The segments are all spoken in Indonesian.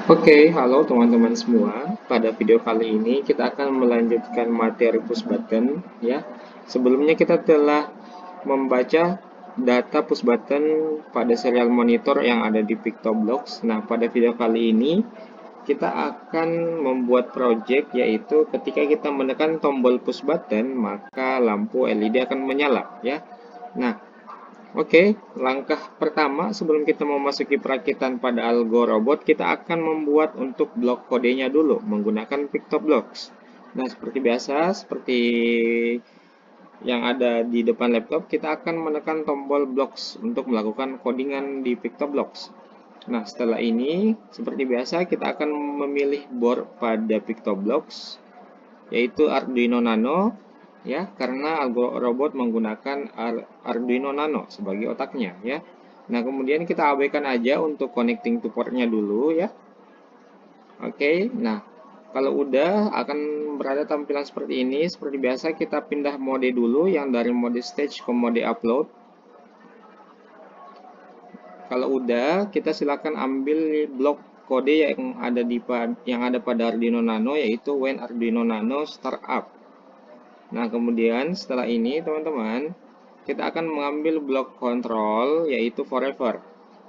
Oke, halo teman-teman semua. Pada video kali ini kita akan melanjutkan materi push button ya. Sebelumnya kita telah membaca data push button pada serial monitor yang ada di PictoBlox. Nah, pada video kali ini kita akan membuat project yaitu ketika kita menekan tombol push button maka lampu LED akan menyala ya. Nah, oke, langkah pertama sebelum kita memasuki perakitan pada Algo Robot, kita akan membuat untuk blok kodenya dulu menggunakan PictoBlox. Nah, seperti biasa, seperti yang ada di depan laptop, kita akan menekan tombol blocks untuk melakukan codingan di PictoBlox. Nah, setelah ini, seperti biasa, kita akan memilih board pada PictoBlox, yaitu Arduino Nano, ya, karena Algo Robot menggunakan Arduino Nano sebagai otaknya, ya. Nah, kemudian kita abaikan aja untuk connecting to portnya dulu, ya. Oke, nah, kalau udah akan berada tampilan seperti ini. Seperti biasa kita pindah mode dulu yang dari mode stage ke mode upload. Kalau udah, kita silakan ambil blok kode yang ada pada Arduino Nano, yaitu when Arduino Nano start up. Nah, kemudian setelah ini teman-teman, kita akan mengambil blok kontrol yaitu forever.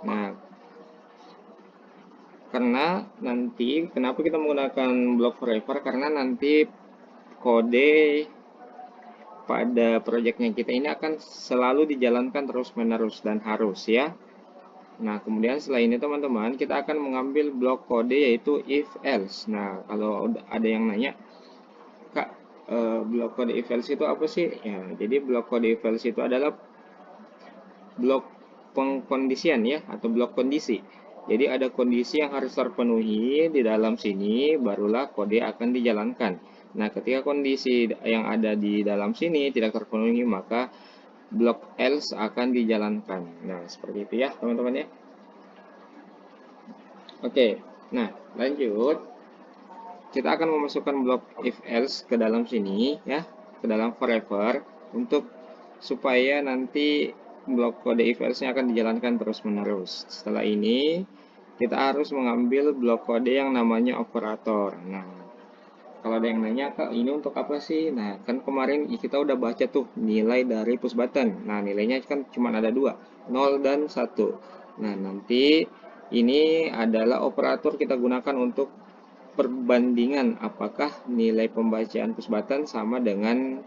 Nah, karena nanti kenapa kita menggunakan blok forever? Karena nanti kode pada proyeknya kita ini akan selalu dijalankan terus-menerus dan harus ya. Nah, kemudian setelah ini teman-teman, kita akan mengambil blok kode yaitu if else. Nah, kalau ada yang nanya, Kak, blok kode if else itu apa sih? Ya, jadi blok kode if else itu adalah blok pengkondisian ya, atau blok kondisi. Jadi ada kondisi yang harus terpenuhi di dalam sini, barulah kode akan dijalankan. Nah, ketika kondisi yang ada di dalam sini tidak terpenuhi, maka blok else akan dijalankan. Nah, seperti itu ya, teman-teman ya. Oke, nah lanjut. Kita akan memasukkan blok if else ke dalam sini ya, ke dalam forever untuk supaya nanti blok kode if else-nya akan dijalankan terus-menerus. Setelah ini, kita harus mengambil blok kode yang namanya operator. Nah, kalau ada yang nanya, Kak, ini untuk apa sih? Nah, kan kemarin kita udah baca tuh nilai dari push button. Nah, nilainya kan cuma ada dua, 0 dan 1. Nah, nanti ini adalah operator kita gunakan untuk perbandingan apakah nilai pembacaan push button sama dengan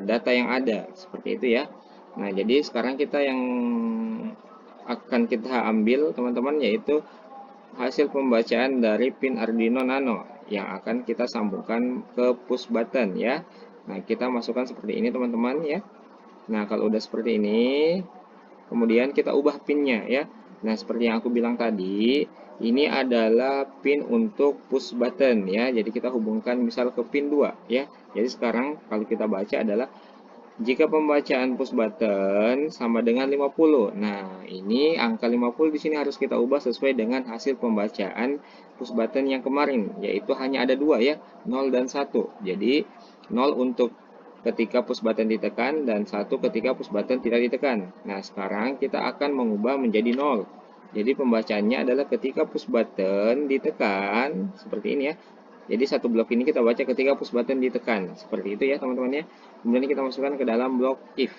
data yang ada, seperti itu ya. Nah, jadi sekarang kita yang akan kita ambil teman-teman yaitu hasil pembacaan dari pin Arduino Nano yang akan kita sambungkan ke push button ya. Nah, kita masukkan seperti ini teman-teman ya. Nah, kalau udah seperti ini, kemudian kita ubah pinnya ya. Nah, seperti yang aku bilang tadi, ini adalah pin untuk push button ya. Jadi kita hubungkan misal ke pin 2 ya. Jadi sekarang kalau kita baca adalah jika pembacaan push button sama dengan 50. Nah, ini angka 50 di sini harus kita ubah sesuai dengan hasil pembacaan push button yang kemarin, yaitu hanya ada dua ya, 0 dan 1. Jadi 0 untuk ketika push button ditekan dan 1 ketika push button tidak ditekan. Nah, sekarang kita akan mengubah menjadi 0. Jadi pembacaannya adalah ketika push button ditekan, seperti ini ya. Jadi satu blok ini kita baca ketika push button ditekan. Seperti itu ya teman-teman ya. Kemudian kita masukkan ke dalam blok if.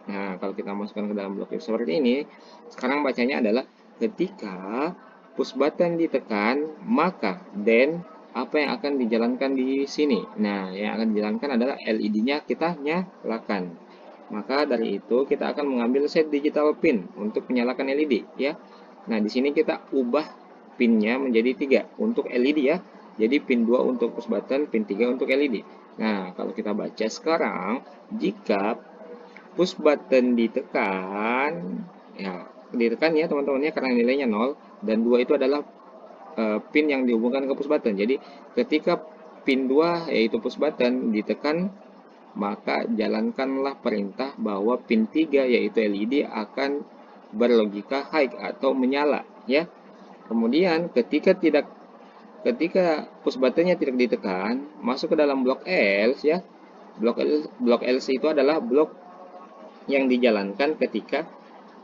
Nah, kalau kita masukkan ke dalam blok if seperti ini, sekarang bacanya adalah ketika push button ditekan, maka then apa yang akan dijalankan di sini. Nah, yang akan dijalankan adalah LED-nya kita nyalakan. Maka dari itu kita akan mengambil set digital pin untuk menyalakan LED ya. Nah, di sini kita ubah pinnya menjadi 3 untuk LED ya. Jadi pin 2 untuk push button, pin 3 untuk LED. Nah, kalau kita baca sekarang, jika push button ditekan, ya ditekan ya teman-teman ya karena nilainya 0 dan 2 itu adalah pin yang dihubungkan ke push button. Jadi ketika pin 2 yaitu push button ditekan, maka jalankanlah perintah bahwa pin 3 yaitu LED akan berlogika high atau menyala ya. Kemudian ketika push buttonnya tidak ditekan, masuk ke dalam blok else ya. Blok else itu adalah blok yang dijalankan ketika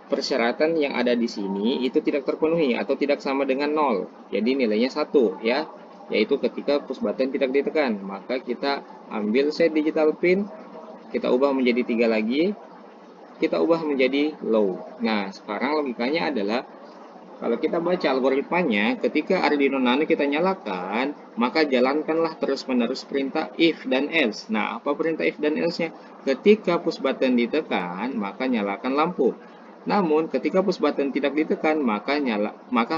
persyaratan yang ada di sini itu tidak terpenuhi atau tidak sama dengan 0. Jadi nilainya 1 ya. Yaitu ketika push button tidak ditekan, maka kita ambil set digital pin, kita ubah menjadi 3 lagi, kita ubah menjadi low. Nah, sekarang logikanya adalah kalau kita baca algoritmanya, ketika Arduino Nano kita nyalakan, maka jalankanlah terus-menerus perintah if dan else. Nah, apa perintah if dan else-nya? Ketika push button ditekan, maka nyalakan lampu. Namun, ketika push button tidak ditekan, maka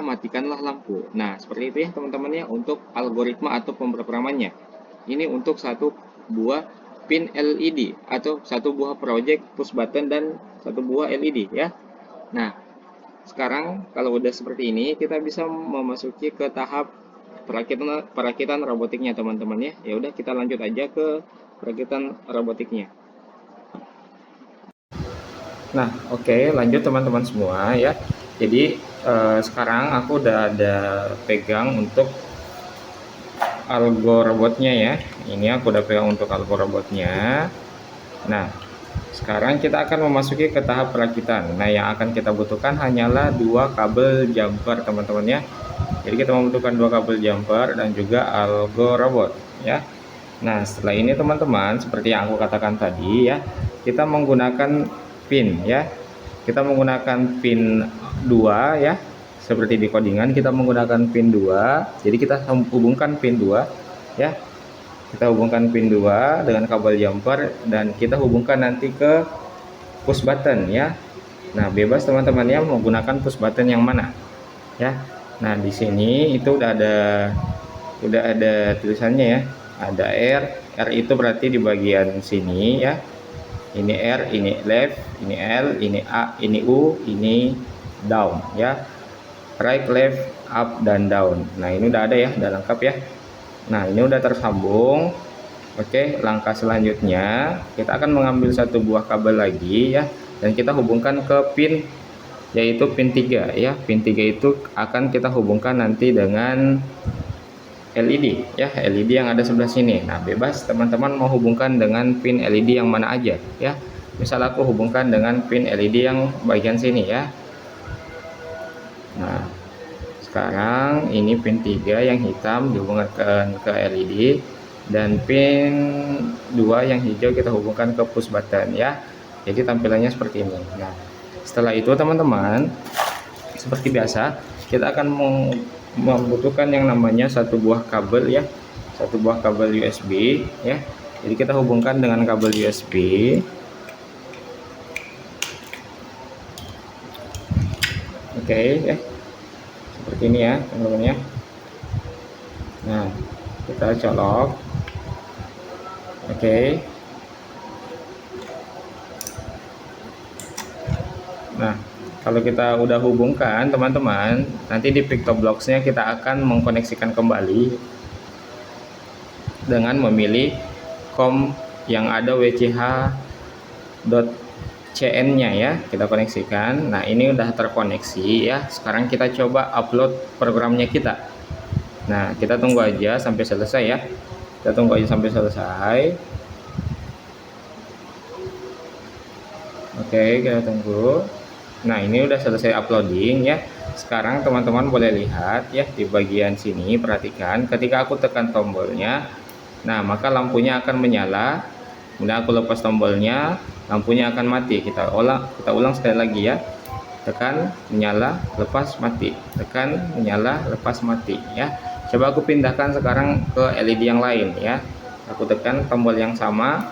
matikanlah lampu. Nah, seperti itu ya teman-teman ya untuk algoritma atau pemrogramannya. Ini untuk satu buah pin LED atau satu buah project push button dan satu buah LED ya. Nah, sekarang kalau udah seperti ini, kita bisa memasuki ke tahap perakitan robotiknya teman-teman ya. Ya udah kita lanjut aja ke perakitan robotiknya. Nah, oke, lanjut teman-teman semua ya. Jadi sekarang aku udah ada pegang untuk algo robotnya ya. Ini aku udah pegang untuk algo robotnya. Nah, sekarang kita akan memasuki ke tahap perakitan. Nah, yang akan kita butuhkan hanyalah 2 kabel jumper teman-teman ya. Jadi kita membutuhkan 2 kabel jumper dan juga algo robot ya. Nah, setelah ini teman-teman, seperti yang aku katakan tadi ya, kita menggunakan pin ya. Kita menggunakan pin 2 ya. Seperti di codingan kita menggunakan pin 2. Jadi kita hubungkan pin 2 ya. Kita hubungkan pin 2 dengan kabel jumper dan kita hubungkan nanti ke push button ya. Nah, bebas teman-teman ya menggunakan push button yang mana ya. Nah, di sini itu udah ada tulisannya ya. Ada R itu berarti di bagian sini ya. Ini R, ini left, ini L, ini A, ini U, ini down ya. Right, left, up dan down. Nah, ini udah ada ya, udah lengkap ya. Nah, ini udah tersambung. Oke, langkah selanjutnya kita akan mengambil satu buah kabel lagi ya, dan kita hubungkan ke pin, yaitu pin 3 ya. Pin 3 itu akan kita hubungkan nanti dengan LED ya, LED yang ada sebelah sini. Nah, bebas teman-teman mau hubungkan dengan pin LED yang mana aja ya. Misal aku hubungkan dengan pin LED yang bagian sini ya. Nah, sekarang ini pin 3 yang hitam dihubungkan ke LED dan pin 2 yang hijau kita hubungkan ke push button ya. Jadi tampilannya seperti ini. Nah, setelah itu teman-teman, seperti biasa kita akan membutuhkan yang namanya satu buah kabel ya. Satu buah kabel USB ya. Jadi kita hubungkan dengan kabel USB. Oke ya. Seperti ini ya teman-teman ya. Nah, kita colok. Oke. Nah, kalau kita udah hubungkan teman-teman, nanti di PictoBlox-nya kita akan mengkoneksikan kembali dengan memilih COM yang ada wch.cn-nya ya, kita koneksikan. Nah, ini udah terkoneksi ya. Sekarang kita coba upload programnya kita. Nah, kita tunggu aja sampai selesai ya. Kita tunggu aja sampai selesai. Oke, kita tunggu. Nah, ini udah selesai uploading ya. Sekarang teman-teman boleh lihat ya di bagian sini, perhatikan ketika aku tekan tombolnya, nah maka lampunya akan menyala. Kemudian aku lepas tombolnya, lampunya akan mati. Kita ulang sekali lagi ya. Tekan, menyala, lepas, mati. Tekan, menyala, lepas, mati ya. Coba aku pindahkan sekarang ke LED yang lain ya. Aku tekan tombol yang sama.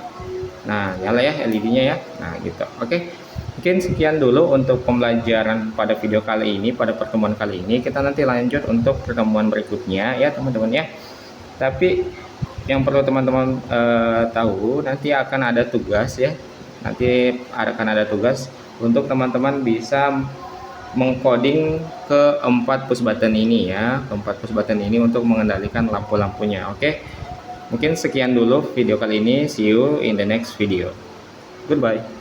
Nah, nyala ya LED-nya ya. Nah, gitu. Oke. Mungkin sekian dulu untuk pembelajaran pada video kali ini, pada pertemuan kali ini. Kita nanti lanjut untuk pertemuan berikutnya ya, teman-teman ya. Tapi yang perlu teman-teman tahu, nanti akan ada tugas ya. Nanti akan ada tugas untuk teman-teman bisa mengcoding ke 4 push button ini ya, keempat push button ini untuk mengendalikan lampu-lampunya. Oke. Mungkin sekian dulu video kali ini. See you in the next video. Goodbye.